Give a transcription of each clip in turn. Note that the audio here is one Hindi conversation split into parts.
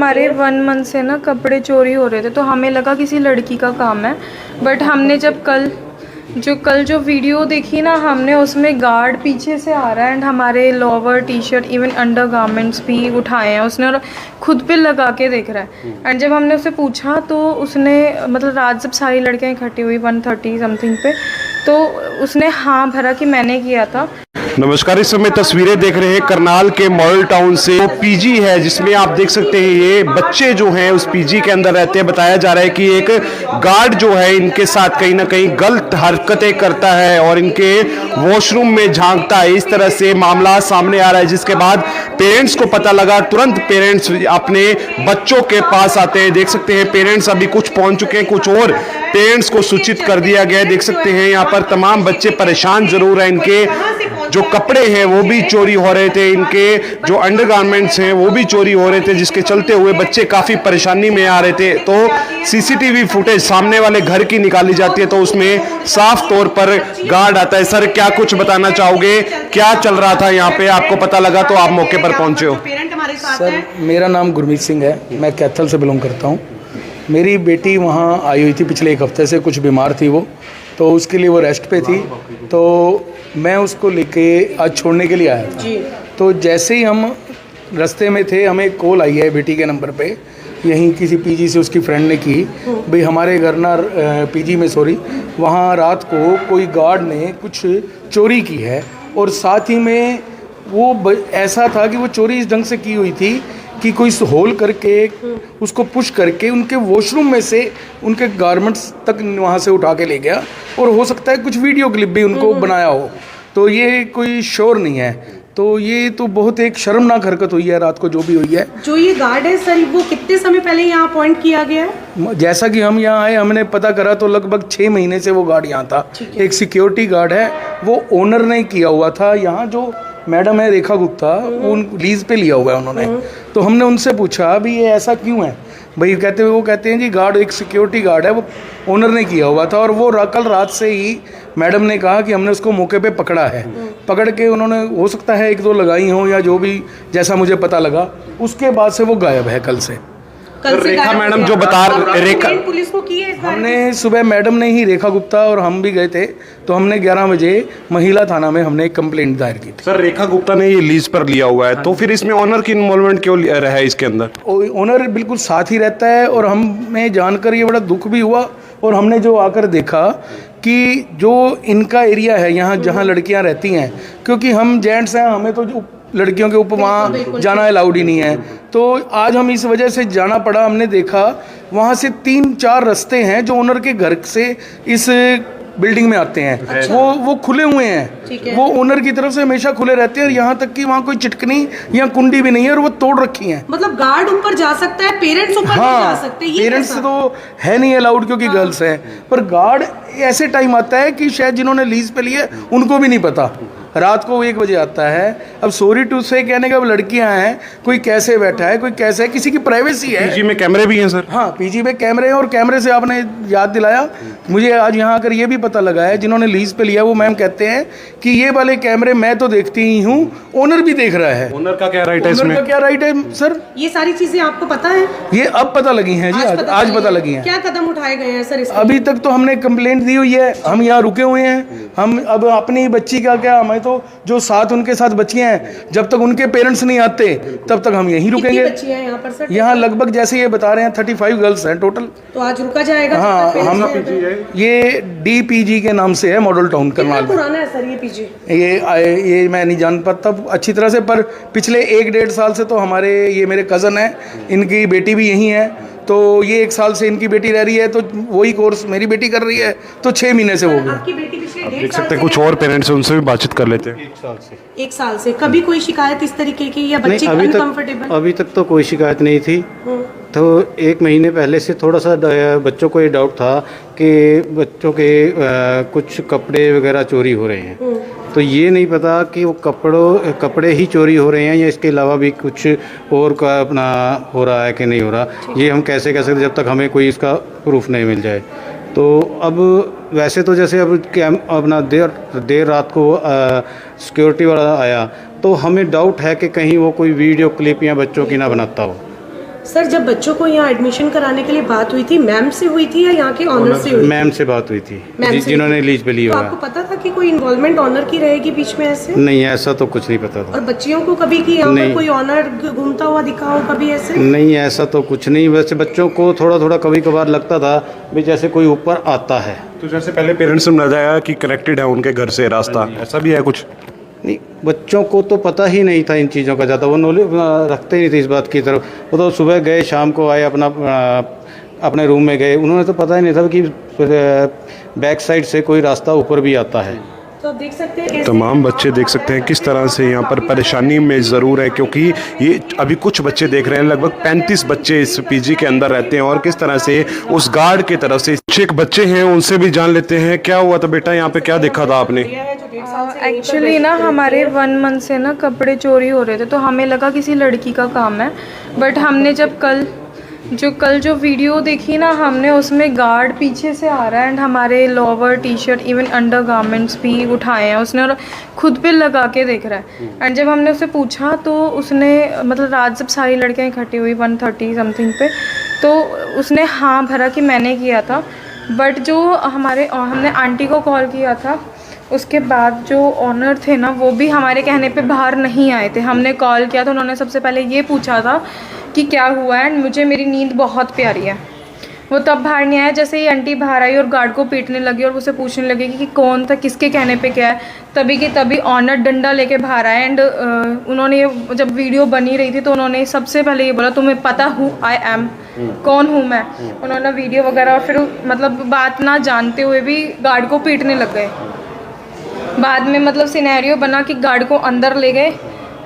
हमारे 1 मंथ से ना कपड़े चोरी हो रहे थे, तो हमें लगा किसी लड़की का काम है। बट हमने जब कल जो वीडियो देखी ना, हमने उसमें गार्ड पीछे से आ रहा है एंड हमारे lower T shirt even under garments भी उठाए हैं उसने और खुद पे लगा के देख रहा है। एंड जब हमने उससे पूछा तो उसने मतलब रात जब सारी लड़कियां इकट्ठी हुई 1:30 समथिंग पे, तो उसने हाँ भरा कि मैंने किया था। नमस्कार, इस समय तस्वीरें देख रहे हैं करनाल के मॉडल टाउन से। वो पीजी है जिसमें आप देख सकते हैं ये बच्चे जो हैं उस पीजी के अंदर रहते हैं। बताया जा रहा है कि एक गार्ड जो है इनके साथ कहीं ना कहीं गलत हरकतें करता है और इनके वॉशरूम में झांकता है। इस तरह से मामला सामने आ रहा है, जिसके बाद पेरेंट्स को पता लगा, तुरंत पेरेंट्स अपने बच्चों के पास आते हैं। देख सकते हैं पेरेंट्स अभी कुछ पहुंच चुके हैं, कुछ और पेरेंट्स को सूचित कर दिया गया है। देख सकते हैं यहाँ पर तमाम बच्चे परेशान जरूर हैं, इनके जो कपड़े हैं वो भी चोरी हो रहे थे, इनके जो अंडरगारमेंट्स हैं वो भी चोरी हो रहे थे, जिसके चलते हुए बच्चे काफी परेशानी में आ रहे थे। तो सीसीटीवी फुटेज सामने वाले घर की निकाली जाती है तो उसमें साफ तौर पर गार्ड आता है। सर, क्या कुछ बताना चाहोगे, क्या चल रहा था यहाँ पे? आपको पता लगा तो आप मौके पर पहुंचे हो। सर, मेरा नाम गुरमीत सिंह है, मैं कैथल से बिलोंग करता हूँ। मेरी बेटी वहाँ आई हुई थी पिछले 1 हफ्ते से, कुछ बीमार थी वो, तो उसके लिए वो रेस्ट पे थी, तो मैं उसको लेके आज छोड़ने के लिए आया था। तो जैसे ही हम रास्ते में थे, हमें कॉल आई है बेटी के नंबर पे, यहीं किसी पीजी से उसकी फ्रेंड ने की, भाई हमारे घर ना पीजी में वहाँ रात को कोई गार्ड ने कुछ चोरी की है। और साथ ही में वो ऐसा था कि वो चोरी इस ढंग से की हुई थी कि कोई होल करके उसको पुश करके उनके वॉशरूम में से उनके गारमेंट्स तक वहाँ से उठा के ले गया, और हो सकता है कुछ वीडियो क्लिप भी उनको बनाया हो, तो ये कोई श्योर नहीं है। तो ये तो बहुत एक शर्मनाक हरकत हुई है रात को, जो भी हुई है। जो ये गार्ड है सर, वो कितने समय पहले यहाँ अपॉइंट किया गया है? जैसा कि हम यहाँ आए, हमने पता करा तो लगभग 6 महीने से वो गार्ड यहाँ था। एक सिक्योरिटी गार्ड है, वो ओनर ने किया हुआ था। यहाँ जो मैडम है रेखा गुप्ता, उन लीज पे लिया हुआ है उन्होंने। तो हमने उनसे पूछा भी ये ऐसा क्यों है भाई, वो कहते हैं जी गार्ड एक सिक्योरिटी गार्ड है, वो ओनर ने किया हुआ था। और वो कल रात से ही मैडम ने कहा कि हमने उसको मौके पे पकड़ा है। पकड़ के उन्होंने हो सकता है 1-2 लगाई हों या जो भी, जैसा मुझे पता लगा, उसके बाद से वो गायब है कल से। रेखा मैडम जो बता रेखा पुलिस को की है इस बारे में? हमने सुबह मैडम ने ही, रेखा गुप्ता और हम भी गए थे, तो हमने 11 बजे महिला थाना में हमने एक कंप्लेंट दायर की थी। सर, रेखा गुप्ता ने ये लीज पर लिया हुआ है, तो फिर इसमें ऑनर की इन्वॉल्वमेंट क्यों रहा है इसके अंदर? ओनर बिल्कुल साथ ही रहता है, और हमें जानकर ये बड़ा दुख भी हुआ। और हमने जो आकर देखा कि जो इनका एरिया है यहाँ जहाँ लड़कियाँ रहती हैं, क्योंकि हम जेंट्स हैं, हमें तो लड़कियों के ऊपर वहाँ जाना अलाउड ही नहीं है, तो आज हम इस वजह से जाना पड़ा। हमने देखा वहाँ से 3-4 रास्ते हैं जो ओनर के घर से इस बिल्डिंग में आते हैं। अच्छा। वो खुले हुए हैं, वो ओनर की तरफ से हमेशा खुले रहते हैं, और यहाँ तक कि वहाँ कोई चिटकनी या कुंडी भी नहीं है, और वो तोड़ रखी हैं। मतलब गार्ड ऊपर जा सकता है, पेरेंट्स ऊपर नहीं जा सकते? पेरेंट्स तो है नहीं अलाउड क्योंकि गर्ल्स हैं, पर गार्ड ऐसे टाइम आता है कि शायद जिन्होंने लीज पे लिए उनको भी नहीं पता। रात को 1 बजे आता है। अब सॉरी टू से कहने का, अब लड़कियां हैं, कोई कैसे बैठा है, कोई कैसे है, किसी की प्राइवेसी है। पीजी में कैमरे भी हैं सर? हाँ, पीजी में कैमरे हैं, और कैमरे से आपने याद दिलाया, मुझे आज यहाँ आकर ये भी पता लगा है, जिन्होंने लीज पे लिया वो मैम कहते हैं कि ये वाले कैमरे मैं तो देखती ही हूँ, ओनर भी देख रहा है। ओनर का क्या राइट है इसमें? ओनर का क्या राइट है सर? ये सारी चीजें आपको पता है? ये अब पता लगी हैं जी, आज पता लगी हैं। क्या कदम उठाए गए हैं सर? अभी तक तो हमने कंप्लेंट दी हुई है, हम यहाँ रुके हुए हैं। हम अब अपनी बच्ची का क्या, हमें तो जो उनके साथ बच्चियां हैं, जब तक उनके पेरेंट्स नहीं आते तब तक हम यहीं रुकेंगे। बच्चियां हैं यहाँ पर सर? यहाँ लगभग जैसे ये बता रहे हैं 35 गर्ल्स हैं टोटल। तो आज रुका जाएगा? हाँ, हम ये DPG के नाम से है, मॉडल टाउन करनाल। पुराना है सर ये पीजी? ये मैं नहीं जान पाता अच्छी तरह से, पर पिछले 1-1.5 साल से तो हमारे, ये मेरे कज़न है, इनकी बेटी भी यहीं है, तो ये 1 साल से इनकी बेटी रह रही है, तो वही कोर्स मेरी बेटी कर रही है, तो 6 महीने से वो भी। आपकी बेटी पिछले 1.5 देख सकते हैं कुछ और पेरेंट्स हैं, उनसे भी बातचीत कर लेते हैं। 1 साल से कभी कोई शिकायत इस तरीके की, या बच्चे अनकंफर्टेबल? अभी तक तो कोई शिकायत नहीं थी। तो 1 महीने पहले से थोड़ा सा बच्चों को ये डाउट था कि बच्चों के कुछ कपड़े वगैरह चोरी हो रहे हैं। तो ये नहीं पता कि वो कपड़े ही चोरी हो रहे हैं या इसके अलावा भी कुछ और का अपना हो रहा है कि नहीं हो रहा, ये हम कैसे कह सकते जब तक हमें कोई इसका प्रूफ नहीं मिल जाए। तो अब वैसे तो जैसे अब अपना देर रात को सिक्योरिटी वाला आया, तो हमें डाउट है कि कहीं वो कोई वीडियो क्लिप या बच्चों की ना बनाता हो। सर जब बच्चों को यहाँ एडमिशन कराने के लिए बात हुई थी, मैम से हुई थी या यहाँ के ऑनर से हुई थी? मैम से बात हुई थी, मैम से जिन्होंने लीज पे लिया तो हुआ। आपको पता था कि कोई इन्वॉल्वमेंट ऑनर की रहेगी बीच में ऐसे? नहीं, ऐसा तो कुछ नहीं पता था। और बच्चियों को कभी कि यहाँ पर नहीं। कोई ऑनर घूमता हुआ दिखा हो कभी ऐसे? नहीं, ऐसा तो कुछ नहीं। वैसे बच्चों को थोड़ा थोड़ा कभी कभार लगता था भी जैसे कोई ऊपर आता है। तो जैसे पहले पेरेंट्स ने बताया कि कनेक्टेड है उनके घर से रास्ता, ऐसा भी है कुछ? नहीं, बच्चों को तो पता ही नहीं था इन चीज़ों का ज़्यादा, वो नॉलेज रखते ही नहीं थे इस बात की तरफ। वो तो सुबह गए, शाम को आए, अपने रूम में गए, उन्होंने तो पता ही नहीं था कि बैक साइड से कोई रास्ता ऊपर भी आता है। तो देख सकते हैं कैसे तमाम बच्चे देख सकते हैं किस तरह से यहाँ पर परेशानी में ज़रूर है, क्योंकि ये अभी कुछ बच्चे देख रहे हैं, लगभग 35 बच्चे इस पीजी के अंदर रहते हैं और किस तरह से उस गार्ड की तरफ से एक बच्चे हैं, उनसे भी जान लेते हैं। क्या हुआ था बेटा, यहाँ पे क्या देखा था आपने? एक्चुअली ना हमारे 1 मंथ से ना कपड़े चोरी हो रहे थे, तो हमें लगा किसी लड़की का काम है। बट हमने जब कल जो वीडियो देखी ना, हमने उसमें गार्ड पीछे से आ रहा है एंड हमारे lower T shirt even under garments भी उठाए हैं उसने और खुद पे लगा के देख रहा है। एंड जब हमने उससे पूछा तो उसने मतलब रात जब सारी लड़कियां इकट्ठी हुई 1:30 समथिंग पे, तो उसने हाँ भरा कि मैंने किया था। बट जो हमने आंटी को कॉल किया था, उसके बाद जो ऑनर थे ना वो भी हमारे कहने पे बाहर नहीं आए थे। हमने कॉल किया तो उन्होंने सबसे पहले ये पूछा था कि क्या हुआ है, एंड मुझे मेरी नींद बहुत प्यारी है। वो तब बाहर नहीं आया, जैसे ही आंटी बाहर आई और गार्ड को पीटने लगी और उससे पूछने लगी कि कौन था, किसके कहने पे क्या है, तभी के तभी ऑनर डंडा लेके बाहर आए। एंड उन्होंने ये जब वीडियो बनी रही थी तो उन्होंने सबसे पहले ये बोला, तुम्हें पता हूँ आई एम, कौन हूँ मैं। उन्होंने वीडियो वगैरह और फिर मतलब बात ना जानते हुए भी गार्ड को पीटने लग गए। बाद में मतलब सिनेरियो बना कि गार्ड को अंदर ले गए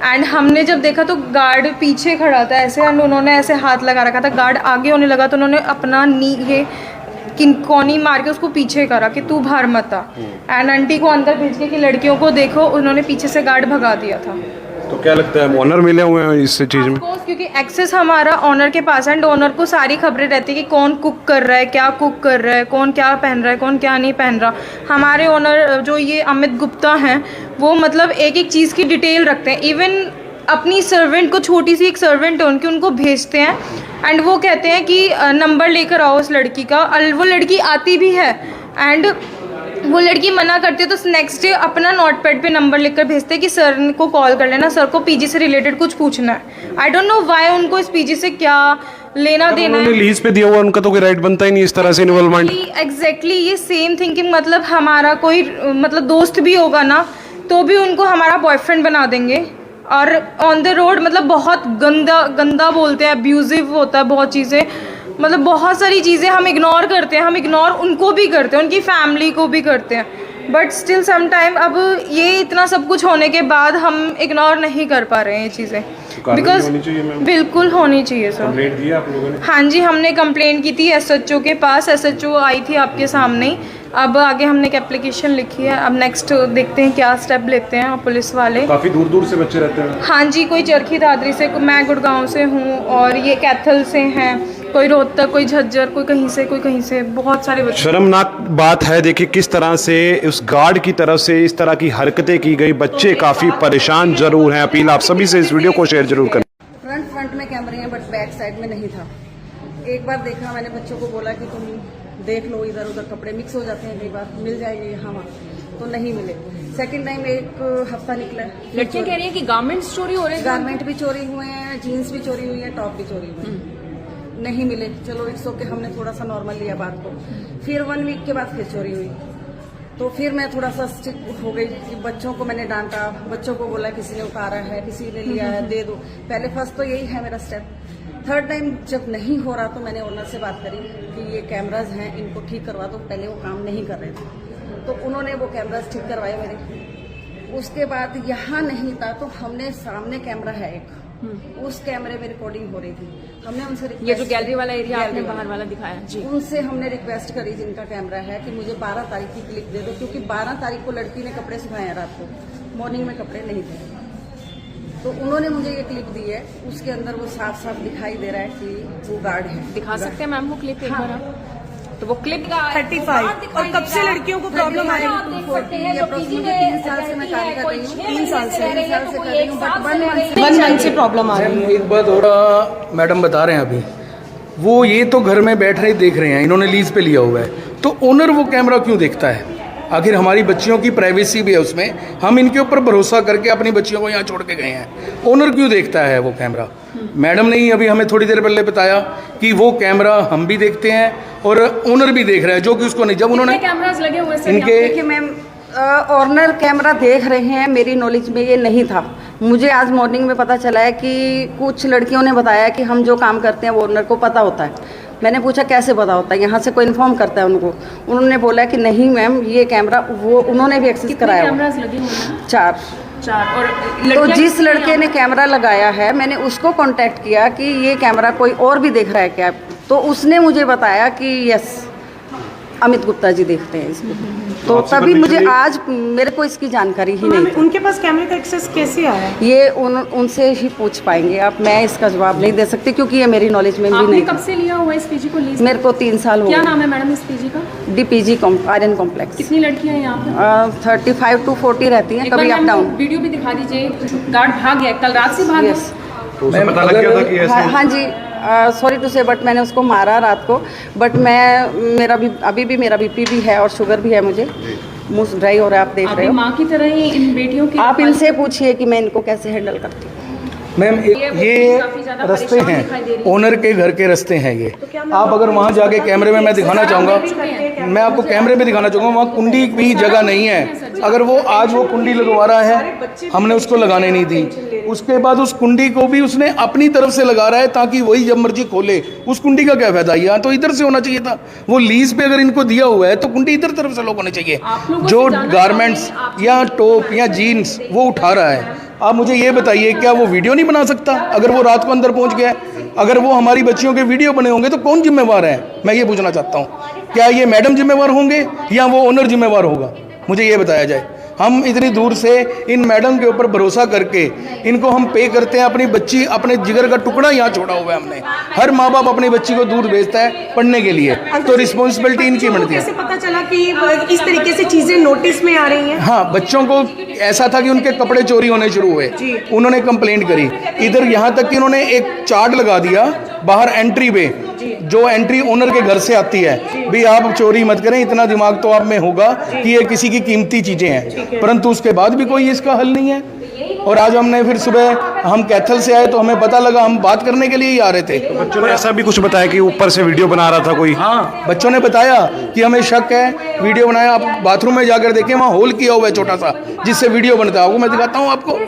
एंड हमने जब देखा तो गार्ड पीछे खड़ा था ऐसे, एंड उन्होंने ऐसे हाथ लगा रखा था। गार्ड आगे होने लगा तो उन्होंने अपना कोनी मार के उसको पीछे करा कि तू बाहर मत आ। एंड आंटी को अंदर भेज के कि लड़कियों को देखो, उन्होंने पीछे से गार्ड भगा दिया था। तो क्या लगता है ऑनर मिले हुए हैं इस चीज़ में? क्योंकि एक्सेस हमारा ऑनर के पास है एंड ऑनर को सारी खबरें रहती है कि कौन कुक कर रहा है, क्या कुक कर रहा है, कौन क्या पहन रहा है, कौन क्या नहीं पहन रहा। हमारे ऑनर जो ये अमित गुप्ता हैं वो मतलब एक एक चीज़ की डिटेल रखते हैं। इवन अपनी सर्वेंट को, छोटी सी एक सर्वेंट है उनकी, उनको भेजते हैं एंड वो कहते हैं कि नंबर लेकर आओ उस लड़की का। वो लड़की आती भी है एंड वो लड़की मना करती है तो नेक्स्ट डे अपना नोटपैड पे नंबर लिखकर भेजते हैं कि सर को कॉल कर लेना, सर को पीजी से रिलेटेड कुछ पूछना है। आई डोंट नो व्हाई उनको इस पीजी से क्या लेना देना है। लीज पे दिया हुआ उनका तो कोई राइट बनता ही नहीं इस तरह से इन्वॉल्वमेंट। एग्जैक्टली ये सेम थिंकिंग, मतलब हमारा कोई मतलब दोस्त भी होगा ना तो भी उनको हमारा बॉयफ्रेंड बना देंगे। और ऑन द रोड मतलब बहुत गंदा बोलते हैं, अब्यूजिव होता है बहुत चीज़ें, मतलब बहुत सारी चीज़ें हम इग्नोर करते हैं। हम इग्नोर उनको भी करते हैं, उनकी फैमिली को भी करते हैं, बट स्टिल सम टाइम अब ये इतना सब कुछ होने के बाद हम इग्नोर नहीं कर पा रहे हैं ये चीज़ें, बिकॉज बिल्कुल होनी चाहिए सर। कंप्लेंट दी आप लोगों ने? हाँ जी, हमने कंप्लेंट की थी एसएचओ के पास, एसएचओ आई थी आपके सामने ही। अब आगे हमने एक एप्लीकेशन लिखी है, अब नेक्स्ट देखते हैं क्या स्टेप लेते हैं पुलिस वाले। काफ़ी दूर दूर से बच्चे रहते हैं? हाँ जी, कोई चरखी दादरी से, मैं गुड़गांव से हूँ और ये कैथल से हैं, कोई रोहतक, कोई झज्जर, कोई कहीं से, कोई कहीं से, बहुत सारे बच्चे। शर्मनाक बात है, देखिए किस तरह से उस गार्ड की तरफ से इस तरह की हरकतें की गई। बच्चे काफ़ी परेशान जरूर हैं। अपील आप सभी से इस वीडियो को शेयर जरूर करें। फ्रंट में कैमरे हैं बट बैक साइड में नहीं था। एक बार देखा, मैंने बच्चों को बोला कि तुम देख लो, इधर उधर कपड़े मिक्स हो जाते हैं, कई बार मिल जाएंगे यहाँ वहाँ, तो नहीं मिले। सेकंड टाइम एक हफ्ता निकला, लड़कियां कह रही हैं कि गारमेंट्स चोरी हो रहे हैं। गारमेंट भी चोरी हुए हैं, जीन्स भी चोरी हुई है, टॉप भी चोरी हुए हैं, नहीं मिले। चलो इट्स ओके, हमने थोड़ा सा नॉर्मल लिया बात को। फिर 1 वीक के बाद फिर चोरी हुई, तो फिर मैं थोड़ा सा स्ट्रिक्ट हो गई कि बच्चों को मैंने डांटा, बच्चों को बोला किसी ने उतारा है, किसी ने लिया है, दे दो। पहले फर्स्ट तो यही है मेरा स्टेप। थर्ड टाइम जब नहीं हो रहा तो मैंने ओनर से बात करी कि ये कैमराज हैं, इनको ठीक करवा दो। पहले वो काम नहीं कर रहे थे तो उन्होंने वो कैमराज ठीक करवाए मेरे। उसके बाद यहाँ नहीं था तो हमने सामने कैमरा है एक, उस कैमरे में रिकॉर्डिंग हो रही थी। हमने उनसे ये जो गैलरी वाला एरिया आपने बाहर वाला दिखाया जी, उनसे हमने रिक्वेस्ट करी जिनका कैमरा है कि मुझे 12 तारीख की क्लिप दे दो, क्योंकि 12 तारीख को लड़की ने कपड़े सुखाए हैं रात को, मॉर्निंग में कपड़े नहीं थे। तो उन्होंने मुझे ये क्लिप दी है, उसके अंदर वो साफ साफ दिखाई दे रहा है कि वो गार्ड है। दिखा सकते हैं मैम वो क्लिप एक बार आप? तो वो क्लिप 35 और कब से लड़कियों को प्रॉब्लम आ रही है? 3 साल से मैं काम कर रही हूँ। 3 साल से कर रही हूँ, बट 1 मंथ से प्रॉब्लम आ रही है। एक बात और मैडम बता रहे हैं अभी, वो ये तो घर में बैठ रहे देख रहे हैं, इन्होंने लीज पे लिया हुआ है, तो ओनर वो कैमरा क्यों देखता है? आखिर हमारी बच्चियों की प्राइवेसी भी है उसमें, हम इनके ऊपर भरोसा करके अपनी बच्चियों को यहाँ छोड़ के गए हैं, ओनर क्यों देखता है वो कैमरा? मैडम ने ही अभी हमें थोड़ी देर पहले बताया कि वो कैमरा हम भी देखते हैं और ओनर भी देख रहा है, जो कि उसको नहीं, जब उन्होंने कैमरास लगे हुए सर इनके देखिए मैम, ऑनर कैमरा देख रहे हैं, मेरी नॉलेज में ये नहीं था। मुझे आज मॉर्निंग में पता चला है कि कुछ लड़कियों ने बताया कि हम जो काम करते हैं वो ओनर को पता होता है। मैंने पूछा कैसे पता होता है, यहाँ से कोई इन्फॉर्म करता है उनको? उन्होंने बोला कि नहीं मैम, ये कैमरा वो उन्होंने भी एक्सेस कराया हुआ। कैमरास लगे हुए हैं? 4। और तो जिस लड़के ने कैमरा लगाया है, मैंने उसको कांटेक्ट किया कि ये कैमरा कोई और भी देख रहा है क्या, तो उसने मुझे बताया कि यस अमित गुप्ता जी देखते हैं इसको। तो तभी मुझे आज मेरे को इसकी जानकारी ही नहीं थी। उनके पास कैमरे का एक्सेस कैसे आया? ये उनसे ही पूछ पाएंगे आप, मैं इसका जवाब नहीं दे सकती क्योंकि ये मेरी नॉलेज में भी आपने नहीं कब थी। से लिया हुआ है इस पीजी को लीज? मेरे को 3 साल हो क्या गए। नाम है मैडम इस पीजी का? DPG Aryan complex. कितनी लड़कियां हैं यहाँ पे? 35 to 40 रहती हैं, एक बार कभी अप मैम डाउन। वीडियो भी दिखा दीजिए। गार्ड भाग गया, कल रात से भाग गया। यस, मैम पता लग गया था कि हाँ जी, सॉरी टू से, बट मैंने उसको मारा रात को। बट मेरा भी अभी भी मेरा BP भी है और शुगर भी है, मुझे मुंह ड्राई हो रहा है, आप देख आप रहे भी हो। माँ की तरह ही इन बेटियों की आप इनसे पूछिए कि मैं इनको कैसे हैंडल करती हूँ। मैम ये काफी ज्यादा रास्ते परेशान दिखाई दे हैं, रही है। ओनर के घर के रास्ते हैं ये। आप अगर वहाँ जाके कैमरे में, मैं दिखाना चाहूँगा, मैं आपको कैमरे में दिखाना चाहूँगा, वहाँ कुंडी भी जगह नहीं है। अगर वो आज वो कुंडी लगवा रहा है, हमने उसको लगाने नहीं दी, उसके बाद उस कुंडी को भी उसने अपनी तरफ से लगा रहा है ताकि वही जब मर्जी खोले। उस कुंडी का क्या फायदा? यहाँ तो इधर से होना चाहिए था। वो लीज पे अगर इनको दिया हुआ है तो कुंडी इधर तरफ से लोग होने चाहिए। जो गारमेंट्स या टॉप या जीन्स वो उठा रहा है, आप मुझे ये बताइए, क्या वो वीडियो नहीं बना सकता? अगर वो रात को अंदर पहुंच गया, अगर वो हमारी बच्चियों के वीडियो बने होंगे तो कौन जिम्मेवार है? मैं ये पूछना चाहता हूँ, क्या ये मैडम जिम्मेवार होंगे या वो ओनर जिम्मेवार होगा? मुझे ये बताया जाए। हम इतनी दूर से इन मैडम के ऊपर भरोसा करके इनको हम पे करते हैं, अपनी बच्ची, अपने जिगर का टुकड़ा यहाँ छोड़ा हुआ है हमने। हर माँ बाप अपनी बच्ची को दूर भेजता है पढ़ने के लिए, तो रिस्पॉन्सिबिलिटी इनकी बनती है। कैसे पता चला कि इस तरीके से चीजें नोटिस में आ रही हैं? हाँ, बच्चों को ऐसा था कि उनके कपड़े चोरी होने शुरू हुए, उन्होंने कंप्लेंट करी। इधर यहाँ तक कि उन्होंने एक चार्ट लगा दिया बाहर एंट्री पे, जो एंट्री ओनर के घर से आती है, भी आप चोरी मत करें, इतना दिमाग तो आप में होगा कि ये किसी की कीमती चीजें हैं। परंतु उसके बाद भी कोई इसका हल नहीं है। और आज हमने फिर सुबह हम कैथल से आए तो हमें पता लगा, हम बात करने के लिए ही आ रहे थे। बच्चों ने ऐसा भी कुछ बताया कि ऊपर से वीडियो बना रहा था कोई? हाँ, बच्चों ने बताया कि हमें शक है, वीडियो बनाया। आप बाथरूम में जाकर देखें, वहाँ होल किया हुआ है छोटा सा, जिससे वीडियो बनता है। आपको मैं दिखाता हूँ आपको।